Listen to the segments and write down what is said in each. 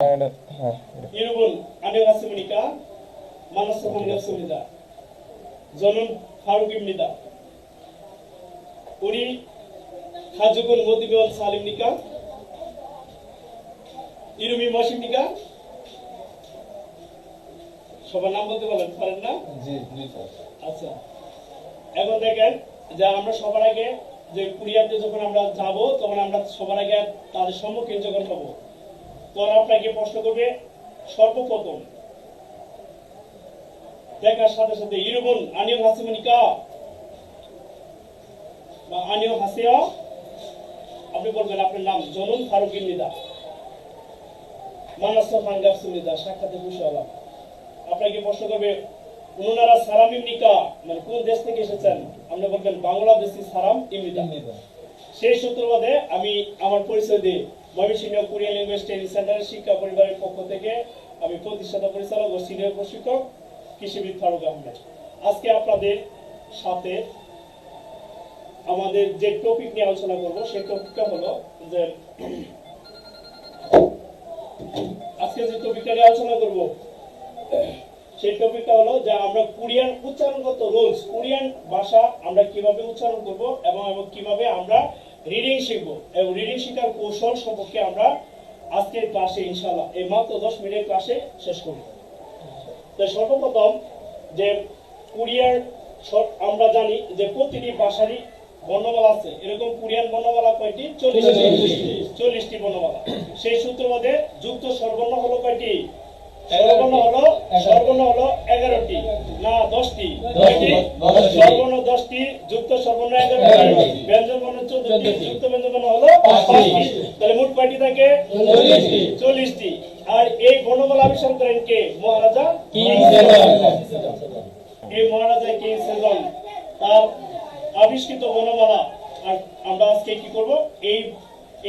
Irubun Adega Sumunika, Manasahanga Sumida, Zonun Harukim Nida, Uri Hajukun Modibil Salim Nika, Irumi Moshim Nika, সবার নাম বলতে বলেন পারেন না জি জি স্যার আচ্ছা এখন দেখেন যে আমরা সবার আগে যে কুরিয়াতে যখন আমরা যাব তখন আমরা সবার আগে তাদের সম্মুখীন যখন হব তখন আপনাকে প্রশ্ন করবে সর্বপ্রথম দেখার সাথে সাথে ইরবুন আনিও হাসিমনিকা বা আনিও হাসিয়া আপনি বলবেন আপনার নাম জনুন ফারুকিন নিদা মানাস ফাঙ্গাস সুনিদা সাক্ষাতে খুশি হলাম আপনাকে প্রশ্ন করবে উনারা সালাম ইমনিকা মানে কোন দেশ থেকে এসেছেন আপনি বলবেন বাংলাদেশি সালাম ইমনিকা সেই সূত্রবাদে আমি আমার পরিচয় দিই ময়মনসিংহ কোরিয়ান ল্যাঙ্গুয়েজ ট্রেনিং সেন্টারের শিক্ষা পরিবারের পক্ষ থেকে আমি প্রতিষ্ঠাতা পরিচালক ও সিনিয়র প্রশিক্ষক কৃষিবিদ ফারুক আহমেদ আজকে আপনাদের সাথে আমাদের যে টপিক নিয়ে আলোচনা করব সেই টপিকটা হলো যে আজকে যে টপিকটা নিয়ে আলোচনা করব সেই টপিকটা হলো যে আমরা কোরিয়ান উচ্চারণগত রুলস কোরিয়ান ভাষা আমরা কিভাবে উচ্চারণ করব এবং কিভাবে আমরা রিডিং শিখব এবং রিডিং শেখার কৌশল সম্পর্কে আমরা আজকের ক্লাসে ইনশাআল্লাহ এই মাত্র 10 মিনিটের ক্লাসে শেষ করব তো সর্বপ্রথম যে কোরিয়ার আমরা জানি যে প্রতিটি ভাষারই বর্ণমালা আছে এরকম কোরিয়ান বর্ণমালা কয়টি 40টি বর্ণমালা সেই সূত্রবাদে যুক্ত স্বরবর্ণ হলো কয়টি স্বরবর্ণ হলো 11টি না 10টি স্বরবর্ণ 10টি যুক্ত স্বরবর্ণ 11টি ব্যঞ্জন বর্ণ 14টি যুক্ত ব্যঞ্জন বর্ণ হলো 5টি তাহলে মোট কয়টি থাকে 40টি আর এই বর্ণমালা আবিষ্কার করেন কে মহারাজা কিং সেজং এই মহারাজা কিং সেজং তার আবিষ্কৃত বর্ণমালা আর আমরা আজকে কি করব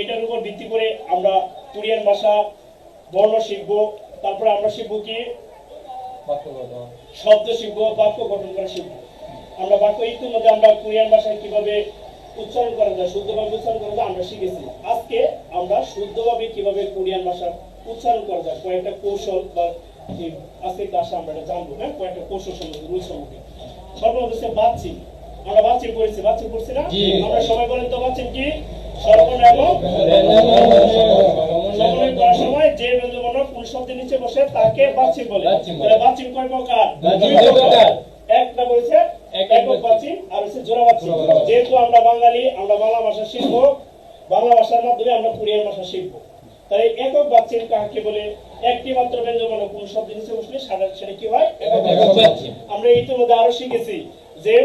এটার উপর ভিত্তি করে আমরা কোরিয়ান ভাষা বর্ণ শিখব তারপরে আমরা শিখব কি বাক্য গঠন শব্দ শিখব বাক্য গঠন করা শিখব আমরা বাক্য ইতিমধ্যে আমরা কোরিয়ান ভাষায় কিভাবে উচ্চারণ করা যায় শুদ্ধভাবে উচ্চারণ করা যায় আমরা শিখেছি আজকে আমরা শুদ্ধভাবে কিভাবে কোরিয়ান ভাষা উচ্চারণ করা যায় কয়েকটা কৌশল বা আজকে ক্লাসে আমরা এটা জানবো হ্যাঁ কয়েকটা কৌশল সম্বন্ধে রুল সম্বন্ধে সর্বপ্রথম বাচ্চিম আমরা বাচ্চিম পড়ছি না আমরা সবাই বলেন তো বাচ্চিম কি স্বরবর্ণ এবং সমন্বয় করার সময় যে ব্যঞ্জনবর্ণ কোন শব্দের নিচে বসে তাকে বাচ্চিম বলে তাহলে বাচ্চিম কয় প্রকার দুই প্রকার একটা বলেছে একক বাচ্চিম আর হচ্ছে জোড়া বাচ্চিম যেহেতু আমরা বাঙালি আমরা বাংলা ভাষা শিখবো বাংলা ভাষার মাধ্যমে আমরা কোরিয়ান ভাষা শিখবো তাই একক বাচ্চিম কাকে বলে একটি মাত্র ব্যঞ্জনবর্ণ কোন শব্দের নিচে বসলে সেটা কি হয় একক বাচ্চিম আমরা ইতিমধ্যে আরো শিখেছি যে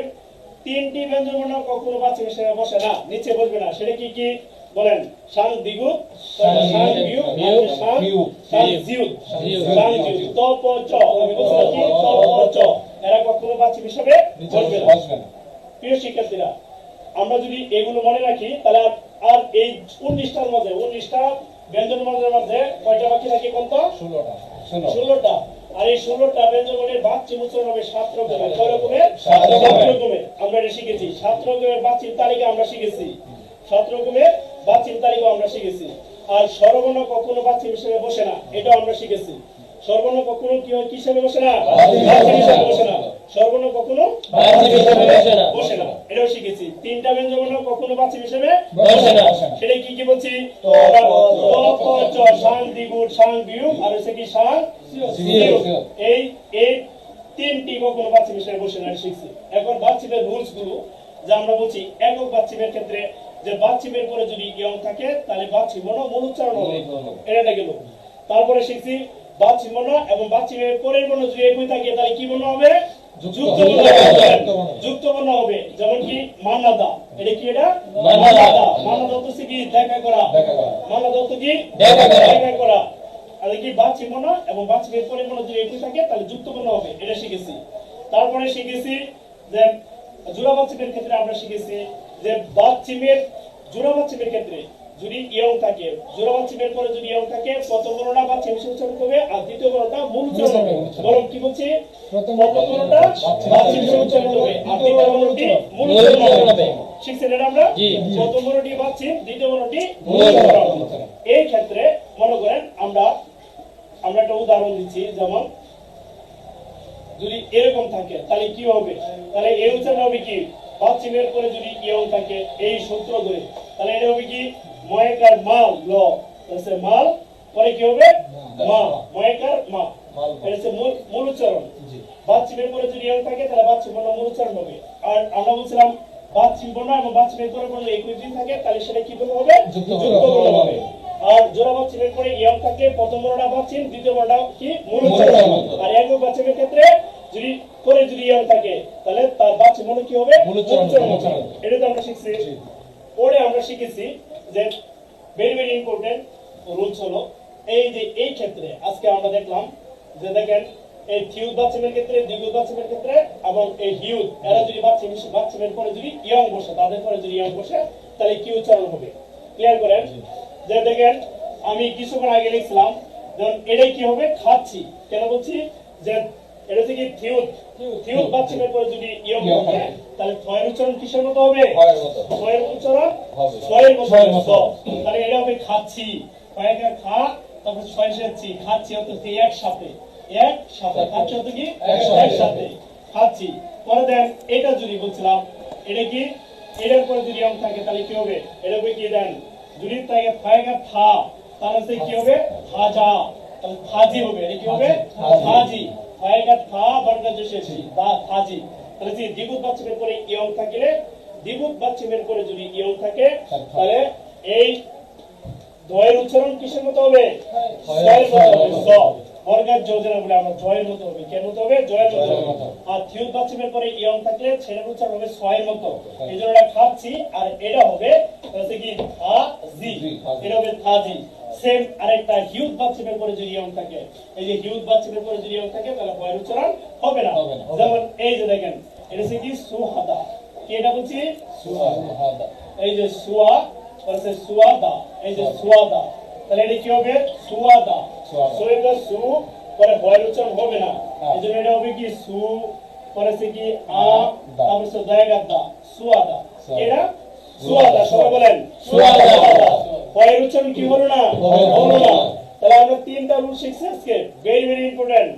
তিনটি ব্যঞ্জনবর্ণ কখনো বাচ্চিম হিসেবে বসে না নিচে বসবে না সেটা কি কি বলেন শান দিগু শান বিউ শান জিউ শান জিউ তো প চ আমি বলছি কি তো প চ এরা কখনো বাচ্চিম হিসেবে বসবে না প্রিয় শিক্ষার্থীরা আমরা যদি এগুলো মনে রাখি তাহলে আর এই 19টার মধ্যে 19টা ব্যঞ্জনবর্ণের মধ্যে কয়টা বাকি থাকে কোন তো 16টা আর এই 16টা ব্যঞ্জনবর্ণের বাচ্চিম উচ্চারণ হবে 7 রকমের কয় রকমের 7 রকমের আমরা এটা শিখেছি 7 রকমের বাচ্চিম তালিকা আমরা শিখেছি 7 রকমের বাচ্চিম তালিকা আমরা শিখেছি আর স্বরবর্ণ কখনো বাচ্চিম হিসেবে বসে না এটা আমরা শিখেছি স্বরবর্ণ কখনো কি হয় কি হিসেবে বসে না বাচ্চিম হিসেবে বসে না স্বরবর্ণ কখনো বাচ্চিম হিসেবে বসে না এটাও শিখেছি তিনটা ব্যঞ্জনবর্ণ কখনো বাচ্চিম হিসেবে বসে না সেটা কি কি বলছি তো প চ শান দিগু শান বিউ আর হচ্ছে কি শান জিউ এই তিনটি কখনো বাচ্চিম হিসেবে বসে না শিখছি এখন বাচ্চিমের রুলস গুলো যা আমরা বলছি একক বাচ্চিমের ক্ষেত্রে যে বাচ্চিমের পরে যদি ইয়ং থাকে তাহলে বাচ্চিম বর্ণ মূল উচ্চারণ হবে এটা গেল তারপরে শিখছি বাচ্চিম বর্ণ এবং বাচ্চিমের পরের বর্ণ যদি একই থাকে তাহলে কি বর্ণ হবে যুক্ত বর্ণ হবে যেমন কি মানাদা এটা কি এটা মানাদা তো কি দেখা করা মানাদা তো কি দেখা করা আর কি বাচ্চিম বর্ণ এবং বাচ্চিমের পরের বর্ণ যদি একই থাকে তাহলে যুক্ত বর্ণ হবে এটা শিখেছি তারপরে শিখেছি যে জোড়া বাচ্চিমের ক্ষেত্রে আমরা শিখেছি যে বাচ্চিমের জোড়া বাচ্চিমের ক্ষেত্রে যদি ইয়ং থাকে জোড়া বাচ্চিমের পরে যদি ইয়ং থাকে প্রথম বর্ণটা বাচ্চিম হিসেবে উচ্চারণ করবে আর দ্বিতীয় বর্ণটা মূল উচ্চারণ হবে বরং কি বলছি প্রথম বর্ণটা বাচ্চিম হিসেবে উচ্চারণ হবে আর দ্বিতীয় বর্ণটি মূল উচ্চারণ হবে শিখছেন এটা আমরা প্রথম বর্ণটি বাচ্চিম দ্বিতীয় বর্ণটি মূল উচ্চারণ এই ক্ষেত্রে মনে করেন আমরা আমরা একটা উদাহরণ দিচ্ছি, যেমন যদি এরকম থাকে তাহলে কি হবে, তাহলে এই উচ্চারণ হবে কি, বাচিমের পরে যদি ইয়ং থাকে এই সূত্র ধরে, তাহলে এটা হবে কি ময়কার মাল ল, তাহলে মাল পরে কি হবে মা, ময়কার মা, এটা হচ্ছে মূল উচ্চারণ। বাচিমের পরে যদি ইয়ং থাকে তাহলে বাচিম বর্ণ মূল উচ্চারণ হবে। আর আমরা বলছিলাম বাচিম বর্ণ এবং বাচিমের পরে বর্ণ একই দিন থাকে, তাহলে সেটা কি বলতে হবে, যুক্ত বর্ণ হবে। আর জোড়া বাচিমের পরে ইয়ং থাকে, প্রথম বর্ণটা বাচিম, দ্বিতীয় বর্ণটা কি মূল উচ্চারণ। আর একক বাচিমের ক্ষেত্রে যদি পরে যদি ইয়ং থাকে তাহলে তার বাচিম বর্ণ কি হবে, মূল উচ্চারণ। এটা তো আমরা শিখছি। পরে আমরা শিখেছি যে ভেরি ভেরি ইম্পর্টেন্ট রুলস হলো এই যে এই ক্ষেত্রে আজকে আমরা দেখলাম যে দেখেন এই থিউদ বাচিমের ক্ষেত্রে, দ্বিগুদ বাচিমের ক্ষেত্রে এবং এই হিউদ এরা যদি বাচিমের পরে যদি ইয়ং বসে, তাদের পরে যদি ইয়ং বসে তাহলে কি উচ্চারণ হবে, ক্লিয়ার করেন। যে দেখেন আমি কিছুক্ষণ আগে লিখছিলাম, যেমন এটাই কি হবে খাচ্ছি, কেন বলছি যে এটা থেকে থিউদ বাচিমের পরে যদি ইয়ং বসে তাহলে থয়ের উচ্চারণ কিসের মতো হবে, থয়ের উচ্চারণ ছয়ের মতো। তাহলে এটা হবে খাচ্ছি, কয়েকটা খা তারপর ছয় যাচ্ছি, খাচ্ছি অর্থাৎ একসাথে, খাচ্ছি অর্থাৎ কি একসাথে খাচ্ছি। পরে দেন এটা যদি বলছিলাম এটা কি, এটার পরে যদি ইয়ং থাকে তাহলে কি হবে, এটা হবে কি দেন যদি থাকে কয়েকটা থা তাহলে কি হবে খাজা, তাহলে খাজি হবে, এটা কি হবে খাজি, কয়েকটা থা বর্গা জেসেছি বা খাজি। তাহলে যে দ্বিগুদ বাচিমের পরে ইয়ং থাকলে, দ্বিগুদ বাচিমের পরে যদি ইয়ং থাকে তাহলে এই দয়ের উচ্চারণ কিসের মতো হবে, জয়ের মতো হবে। জ বর্গের যোজনা বলে আমরা জয়ের মতো হবে, কেন মতো হবে, জয়ের মতো হবে। আর থিউদ বাচিমের পরে ইয়ং থাকলে সেটার উচ্চারণ হবে ছয়ের মতো, এইজন্য এটা খাচ্ছি। আর এটা হবে তাহলে কি থাজি, এটা হবে থাজি। সেম আরেকটা হিউদ বাচিমের পরে যদি ইয়ং থাকে, এই যে হিউদ বাচিমের পরে যদি ইয়ং থাকে তাহলে বয়ের উচ্চারণ হবে না। যেমন এই যে দেখেন এটা হচ্ছে কি সুহাদা, কি এটা বলছি সুহাদা, এই যে সুয়া বলছে সুয়াদা, এই যে সুয়াদা, তাহলে এটা কি হবে সুয়াদা, সুয়েদা সু পরে বয়ের উচ্চারণ হবে না, এইজন্য এটা হবে কি সু পরে সে কি আ তারপর সে জায়গা দা, সুয়াদা, এটা সুয়াদা, সবাই বলেন সুয়াদা। বয়ের উচ্চারণ কি হলো না, হলো না। তাহলে আমরা তিনটা রুল শিখছি আজকে, ভেরি ভেরি ইম্পর্টেন্ট।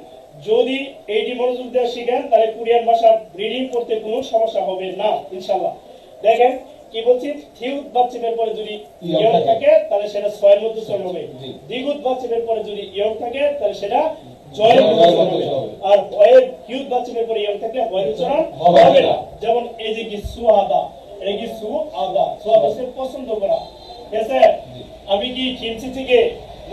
যদি এইটি মনোযোগ দিয়ে শিখেন তাহলে কোরিয়ান ভাষা রিডিং করতে কোনো সমস্যা হবে না ইনশাআল্লাহ। দেখেন কি বলছি, থিউদ বাচিমের পরে যদি ইয়ং থাকে তাহলে সেটা ছয়ের মধ্যে উচ্চারণ হবে, দ্বিগুদ বাচিমের পরে যদি ইয়ং থাকে তাহলে সেটা জয়ের মধ্যে উচ্চারণ হবে। আর বয়ের হিউদ বাচিমের পরে ইয়ং থাকলে বয়ের উচ্চারণ হবে না। যেমন এই যে কি সুহাদা, এটা কি সুহাদা, সুহাদা সে পছন্দ করা, ঠিক আছে। আমি কি খিমচি থেকে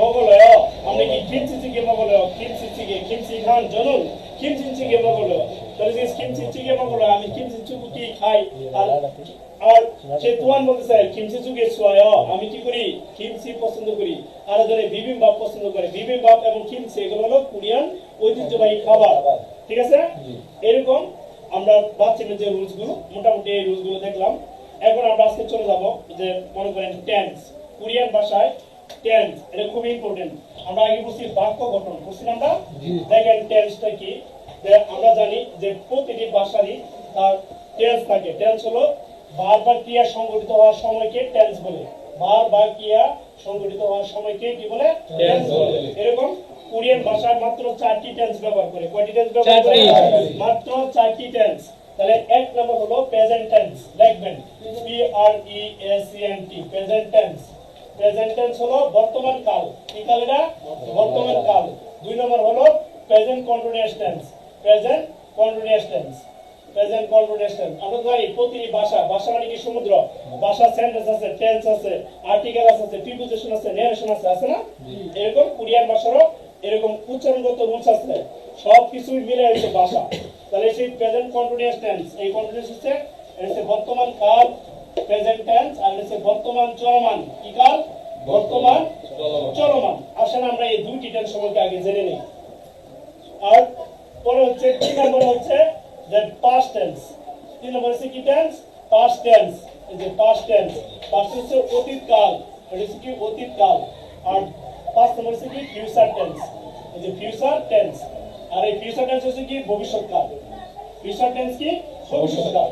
মগলয়, আমরা কি খিমচি থেকে মগলয়, খিমচি থেকে খিমচি খান জনুন, খিমচি থেকে মগলয়, তাহলে যে খিমচি থেকে মগলয় আমি খিমচি চুকু কি খাই। আর সে তুয়ান বলতে চাই খিমচি চুকে সোয়, আমি কি করি খিমচি পছন্দ করি। আর যারা বিবিম্বাপ পছন্দ করে, বিবিম্বাপ এবং খিমচি এগুলো হলো কোরিয়ান ঐতিহ্যবাহী খাবার, ঠিক আছে। এরকম আমরা বাচ্চাদের যে রুলস গুলো মোটামুটি এই রুলস গুলো দেখলাম। এখন আমরা আজকে চলে যাব যে মনে করেন টেন্স, কোরিয়ান ভাষায় টেন্স এটা খুব ইম্পর্টেন্ট। আমরা আগে বলছি বাক্য গঠন বুঝছি আমরা। দেখেন টেন্সটা কি, আমরা জানি যে প্রতিটি ভাষারই তার টেন্স থাকে। টেন্স হলো ভার্ব বা ক্রিয়া সংঘটিত হওয়ার সময়কে টেন্স বলে, ভার্ব বা ক্রিয়া সংঘটিত হওয়ার সময়কে কি বলে, টেন্স বলে। এরকম কোরিয়ান ভাষায় মাত্র 4টি টেন্স ব্যবহার করে। কয়টি টেন্স ব্যবহার করে, মাত্র 4টি টেন্স। তাহলে এক নম্বর হলো প্রেজেন্ট টেন্স, লিখবেন PRESENT present tense. Present tense হলো বর্তমান কাল, কি কাল এটা, বর্তমান কাল। দুই নম্বর হলো present continuous tense, present continuous tense, present continuous tense. আমরা জানি প্রতিটি ভাষা, ভাষা মানে কি সমুদ্র, ভাষা সেন্টেন্স আছে, টেন্স আছে, আর্টিকেল আছে, প্রিপোজিশন আছে, নারেশন আছে, আছে না। এরকম কোরিয়ান ভাষারও এরকম উচ্চারণগত রুলস আছে, সবকিছুই মিলে হচ্ছে ভাষা। তাহলে সেই প্রেজেন্ট কন্টিনিউয়াস টেন্স, এই কন্টিনিউয়াস হচ্ছে বর্তমান কাল প্রেজেন্ট টেন্স, আর হচ্ছে বর্তমান চলমান, কি কাল, বর্তমান চলমান। আসেন আমরা এই দুইটি টেন্স সম্পর্কে আগে জেনে নিই। আর পরে হচ্ছে 3 নম্বর হচ্ছে যে পাস্ট টেন্স। 3 নম্বর হচ্ছে কি টেন্স, পাস্ট টেন্স। এই যে পাস্ট টেন্স, পাস্ট হচ্ছে অতীত কাল, এটা হচ্ছে কি অতীত কাল। আর 5 নম্বর হচ্ছে কি ফিউচার টেন্স, এই যে ফিউচার টেন্স। আর এই ফিউচার টেন্স হচ্ছে কি ভবিষ্যৎ কাল, ফিউচার টেন্স কি ভবিষ্যৎ কাল।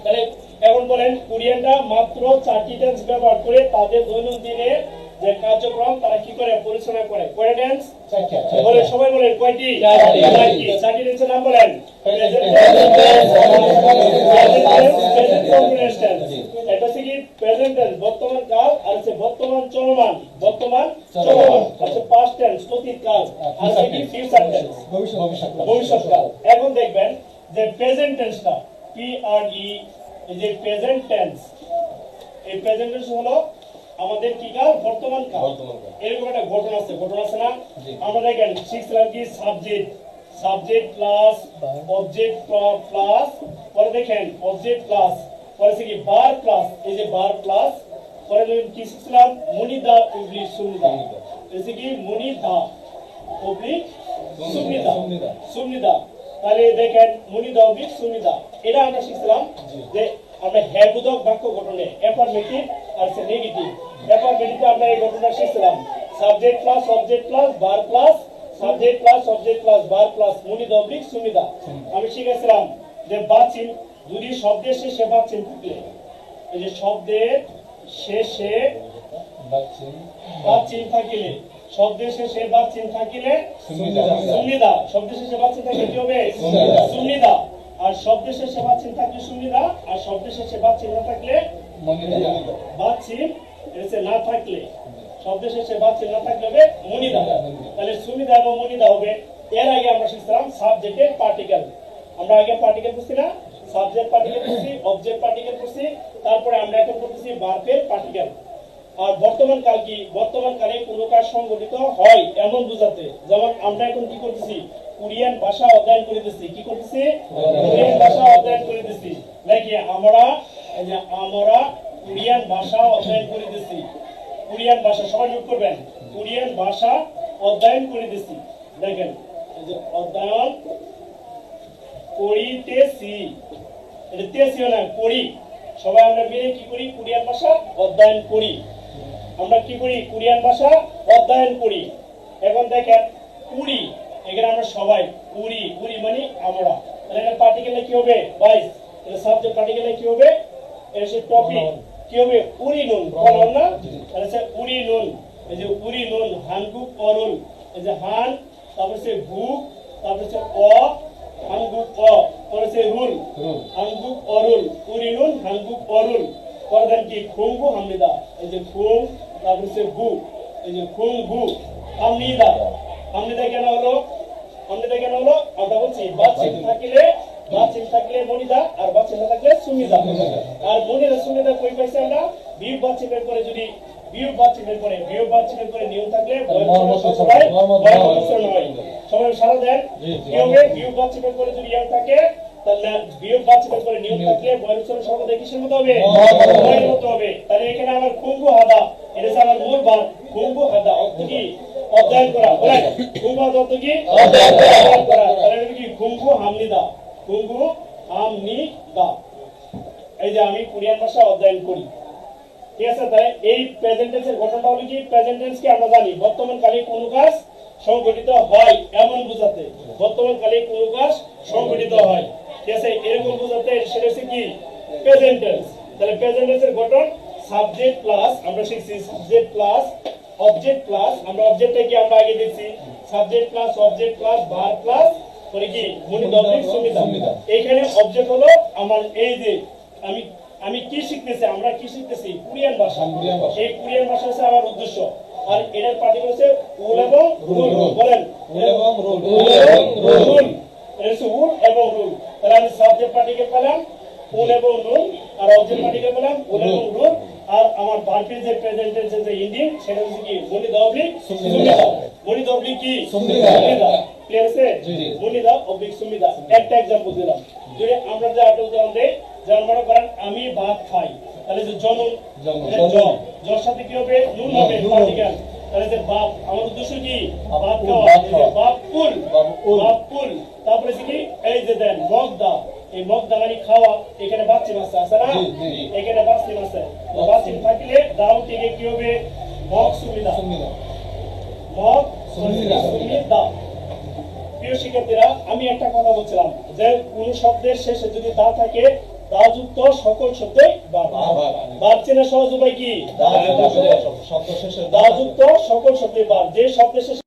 তাহলে এখন বলেন কোরিয়ানরা মাত্র 4টি টেন্স ব্যবহার করে তাদের দৈনন্দিনের যে কার্যক্রম তারা কি করে পরিচালনা করে। কয়টা টেন্স? বলে সবাই বলেন কয়টি? চারটি টেন্সের নাম বলেন। Present tense, present continuous tense. এটা হচ্ছে কি প্রেজেন্ট টেন্স বর্তমান কাল, আর হচ্ছে বর্তমান চলমান, বর্তমান চলমান হচ্ছে পাস্ট টেন্স অতীত কাল, আর হচ্ছে কি ফিউচার টেন্স ভবিষ্যৎ কাল। এখন দেখবেন যে প্রেজেন্ট টেন্সটা পি আর ই, এই যে প্রেজেন্ট টেন্স, এই প্রেজেন্ট টেন্স হলো আমাদের কি কাল? বর্তমান কাল। এরকম একটা ঘটনা আছে না? আমরা দেখেন শিখছিলাম কি সাবজেক্ট প্লাস অবজেক্ট প্লাস, পরে দেখেন অবজেক্ট প্লাস, পরে কি বার প্লাস, এই যে বার প্লাস, পরে কি শিখছিলাম? মুনিদা উবলিক সুনিদা, এই কি মুনিদা উবলিক সুনিদা। তাহলে দেখেন মুনিদা উবলিক সুনিদা, এটা আমরা শিখছিলাম যে আমরা হ্যাবোধক বাক্য গঠনে অ্যাফারমেটিভ আর নেগেটিভ। অ্যাফারমেটিভে আমরা এই ঘটনা শিখছিলাম সাবজেক্ট প্লাস অবজেক্ট প্লাস বার plus, subject plus object plus বার প্লাস মুনিদা উবলিক সুনিদা। আমি শিখেছিলাম যে বাচিন, যদি শব্দের শেষে বাচিন থাকলে, এই যে শব্দের শেষে বাচিন থাকিলে, শব্দের শেষে বাচিন থাকিলে সুনিদা, শব্দের শেষে বাচিন থাকলে কি হবে? সুনিদা। আর শব্দের শেষে বাচিন থাকলে সুনিদা, আর শব্দের শেষে বাচিন না থাকলে বাচিন এসে না থাকলে, শব্দের শেষে বাচিন না থাকলে হবে মুনিদা। তাহলে সুনিদা এবং মুনিদা হবে। এর আগে আমরা শিখছিলাম সাবজেক্টের পার্টিকেল। আমরা আগে পার্টিকেল বুঝছি না? সাবজেক্ট পার্টিকেল বুঝছি, অবজেক্ট পার্টিকেল বুঝছি, তারপরে আমরা এখন পড়তেছি ভার্বের পার্টিকেল। আর বর্তমান কাল কি? বর্তমান কালে কোনো কাজ সংঘটিত হয় এমন বোঝাতে। যেমন আমরা এখন কি করতেছি? কোরিয়ান ভাষা অধ্যয়ন করিতেছি। কি করতেছি? কোরিয়ান ভাষা অধ্যয়ন করিতেছি। লাইক আমরা, এই যে আমরা কোরিয়ান ভাষা অধ্যয়ন করিতেছি। কোরিয়ান ভাষা সবাই যোগ করবেন। কোরিয়ান ভাষা অধ্যয়ন করিতেছি। দেখেন এই যে অধ্যয়ন করিতেছি, এটা তেছিও না, করি। সবাই আমরা মিলে কি করি? কোরিয়ান ভাষা অধ্যয়ন করি। আমরা কি করি? কোরিয়ান ভাষা অধ্যয়ন করি। এখন দেখেন কুড়ি, এখানে আমরা সবাই কুড়ি, কুড়ি মানে আমরা। তাহলে এটা পার্টিকেলে কি হবে? 22। তাহলে সাবজেক্ট পার্টিকেলে কি হবে? এর সে টপিক কি হবে? উরি নুন, বললাম না? তাহলে সে উরি নুন, এই যে উরি নুন, হানগুক অরুল, এই যে হান, তারপর সে গুক, তারপর সে অ, হানগুক অ, তারপর সে রুল, হানগুক অরুল, উরি নুন হানগুক অরুল। পরে দেন কি? খুঙ্গু হামনিদা, এই যে খুং, তারপর সে গু, এই যে খুঙ্গু হামনিদা। হামনিদা কেন হলো? হামনিদা কেন হলো? আমরা বলছি বাচিন থাকলে মনিদা, আর বাচিন না থাকলে সুমিদা। আর মনিদা সুমিদা কই পাইছি আমরা? বিয়োগ বাচিনের পরে যদি বিয়োগ বাচিনের পরে নিয়ম থাকলে সবাই সারা দেন। কি হবে? বিয়োগ বাচিনের পরে যদি নিয়ম থাকে, তাহলে বিয়োগ বাচিনের পরে নিয়ম থাকলে বয়সের শব্দ কিসের মতো হবে? বয়ের মতো হবে। তাহলে এখানে আমার খুঙ্গু হাদা, এটা হচ্ছে আমার মূল ভাব। খুঙ্গু হাদা অর্থ কি? অধ্যয়ন করা। বলেন খুঙ্গু হাদা অর্থ কি? অধ্যয়ন করা। তাহলে এটা কি? খুঙ্গু হামনিদা, খুঙ্গু হামনিদা। এই যে আমি কোরিয়ান ভাষা অধ্যয়ন করি। ঠিক আছে? তাহলে এই প্রেজেন্ট টেন্সের ঘটনাটা হলো কি? প্রেজেন্ট টেন্স কি আমরা জানি বর্তমান কালে কোনো কাজ সংঘটিত হয় এমন বোঝাতে। বর্তমান কালে কোনো কাজ সংঘটিত হয়, ঠিক আছে, এরকম বোঝাতে সেটা হচ্ছে কি? Present tense. তাহলে প্রেজেন্ট টেন্সের গঠন সাবজেক্ট প্লাস, আমরা শিখছি সাবজেক্ট প্লাস অবজেক্ট প্লাস, আমরা অবজেক্টটা কি আমরা আগে দেখছি subject plus object plus verb plus করে কি মুনিদা উবলিক সুমিদা। এইখানে অবজেক্ট হলো আমার, এই যে আমি কি শিখতেছি? আমরা কি শিখতেছি? কোরিয়ান ভাষা। এই কোরিয়ান ভাষা হচ্ছে আমার উদ্দেশ্য। আর এটার পার্টিকেল হচ্ছে উল এবং রুল। বলেন উল এবং রুল, উল এবং রুল। তাহলে আমি সাবজেক্ট পার্টিকেল পেলাম উল এবং রুল, আর অবজেক্ট পার্টিকেল পেলাম উল এবং রুল, আর আমার ভার্বের যে প্রেজেন্ট টেন্সের যে ইন্ডিং সেটা হচ্ছে কি মুনিদা উবলিক সুমিদা। মুনিদা উবলিক কি? সুমিদা। ক্লিয়ার আছে? মুনিদা উবলিক সুমিদা। একটা एग्जांपल দিলাম। যদি আমরা যে আটল উদাহরণ দেই, যেমন মনে করেন আমি ভাত খাই, তাহলে যে জনন, জর সাথে কি হবে? নুন হবে পার্টিকেল। তাহলে যে বাপ, আমার উদ্দেশ্য কি? ভাত খাওয়া। বাপুল, বাপুল। তারপরে কি? এই যে দেন মগদা, এই মগদা মানে খাওয়া। এখানে বাচ্চিম আছে, আছে না? এখানে বাচ্চিম আছে। বাচ্চিম থাকলে দাও থেকে কি হবে? মগ সুমিদা, মগ সুমিদা। প্রিয় শিক্ষার্থীরা, আমি একটা কথা বলছিলাম যে কোন শব্দের শেষে যদি দা থাকে দাযুক্ত সকল শব্দই বার। বার চেনার সহজ উপায় কি? শব্দ শেষে দাযুক্ত সকল শব্দই বার। যে শব্দের শেষে